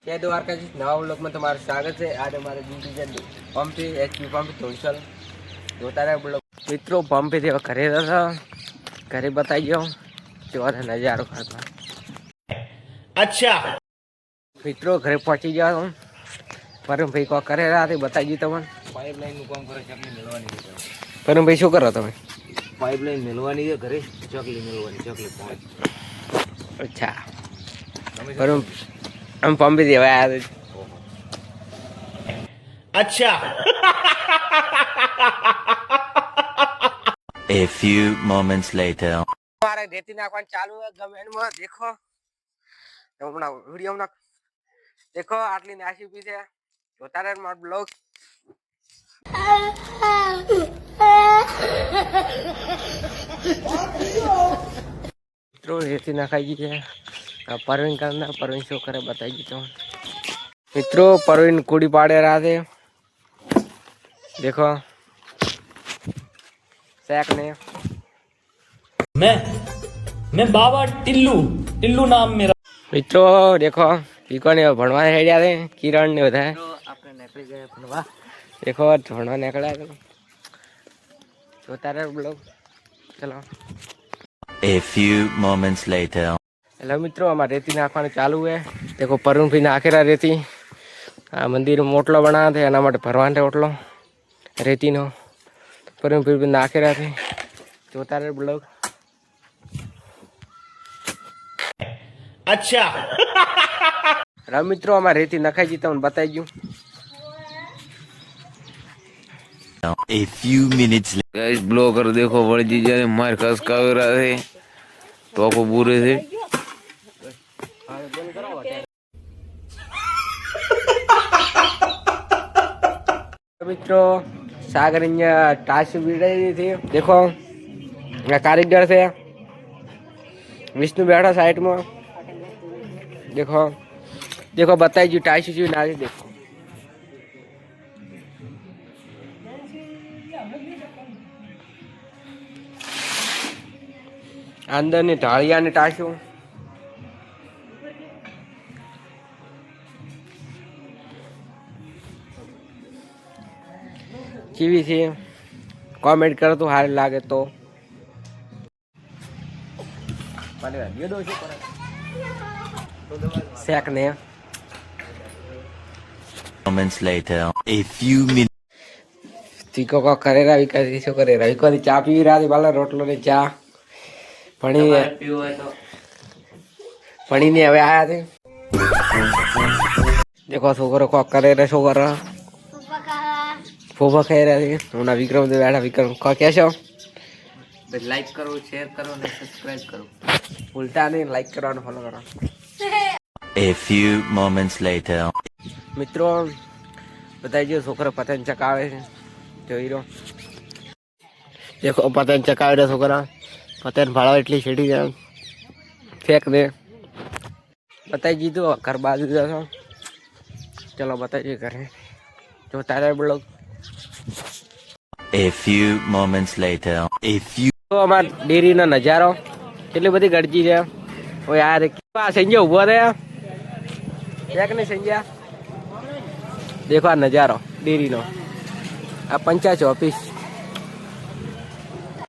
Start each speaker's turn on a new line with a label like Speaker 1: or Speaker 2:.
Speaker 1: जय द्वारकाधीश नवा व्लॉग में तुम्हारा स्वागत है। आज हमारे ड्यूटी पंप पे एचपी पंप धोसल जोता रहे ब्लॉग मित्रों पंप पे घरे था घरे बताइए जो नजारो खाता।
Speaker 2: अच्छा
Speaker 1: मित्रों घरे पहुंची जाओ परम भाई को करे रहा थे बताइए तमन
Speaker 2: पाइपलाइन નું કામ કરે ચકલી મેળવાની છે
Speaker 1: परम भाई શું કરો તમે?
Speaker 2: પાઇપલાइन મેળવાની છે ઘરે ચકલી મેળવાની ચકલી પહોંચ
Speaker 1: अच्छा
Speaker 2: તમે
Speaker 1: परम हम पंप पे देवा आया थे।
Speaker 2: अच्छा
Speaker 3: A few moments later.
Speaker 1: हमारे रेती नाखवान चालू है गमेन में देखो तो अपना वीडियो में देखो आटली नाशी पी है जोता रहे मार ब्लॉग मित्रों रेती नाखाई है परवीन करना परवीन शो करे बताइए तो मित्रों परवीन कुड़ी पाड़े रहा थे देखो सैक ने
Speaker 4: मैं बाबा टिल्लू टिल्लू नाम मेरा।
Speaker 1: मित्रों देखो पीको ने भणवा हेड़िया थे किरण ने बताया
Speaker 2: આપણે નીકળી ગયા ભણવા
Speaker 1: देखो भणवा निकला तो जोता रहे ब्लॉग चलो।
Speaker 3: A few moments later.
Speaker 1: Hello मित्रों हमारे रेती नाखवाने चालू है देखो परवीन भाई नाखेरा रेती आ मंदिर में ओटलो बना थे एना माटे भरवान थे ओटलो रेती नो परवीन भाई नाखेरा थे जोता रहे ब्लॉग।
Speaker 2: अच्छा
Speaker 1: हेलो मित्रों हमारे रेती नखाई जी तमने बताई
Speaker 3: A few minutes later.
Speaker 5: Guys blogger देखो बड़ी जीजा मार खस कावेरा थे तो को बुरे थे।
Speaker 1: मित्रों सागर टाइस बीड़ी थी देखो कारीगर थे विष्णु बैठा साइड में देखो देखो बताई जी टाइस ना देखो अंदर ने ढालिया ने टाशू केवी थी कमेंट करो तो हार लागे तो सेक ने
Speaker 3: Moments later. A few minutes.
Speaker 1: तीको को करेगा विकास शो करेगा विको चा पी रहा थी बाला रोटलो ने चा पणी पणी ने हवे आया थे देखो छोकरो को करे रे शो कर फूफा खाई रहा थे उना विक्रम दे बैठा विक्रम को कैसे हो
Speaker 2: લાઈક કરો શેર કરો ને સબસ્ક્રાઇબ કરો
Speaker 1: भूलता नहीं लाइक करो और फॉलो करो।
Speaker 3: A few moments later.
Speaker 1: मित्रों बताइए छोकरो पतंग चकावे जो हीरो देखो पतंग चकावे रे छोकरा पतंग भाड़ा એટલી છેડી જાય फेंक दे बताइए तो घर बाजू जाओ चलो बताइए घरे जो तारे blog.
Speaker 3: A few moments later. A few.
Speaker 1: तो हमार डेरी नो नजारो કેટલી બધી ગરજી છે ઓ યાર કેવા સંજય ઉભો રે એક ને સંજય देखो आ नजारो डेरी नो आ पंचायत ऑफिस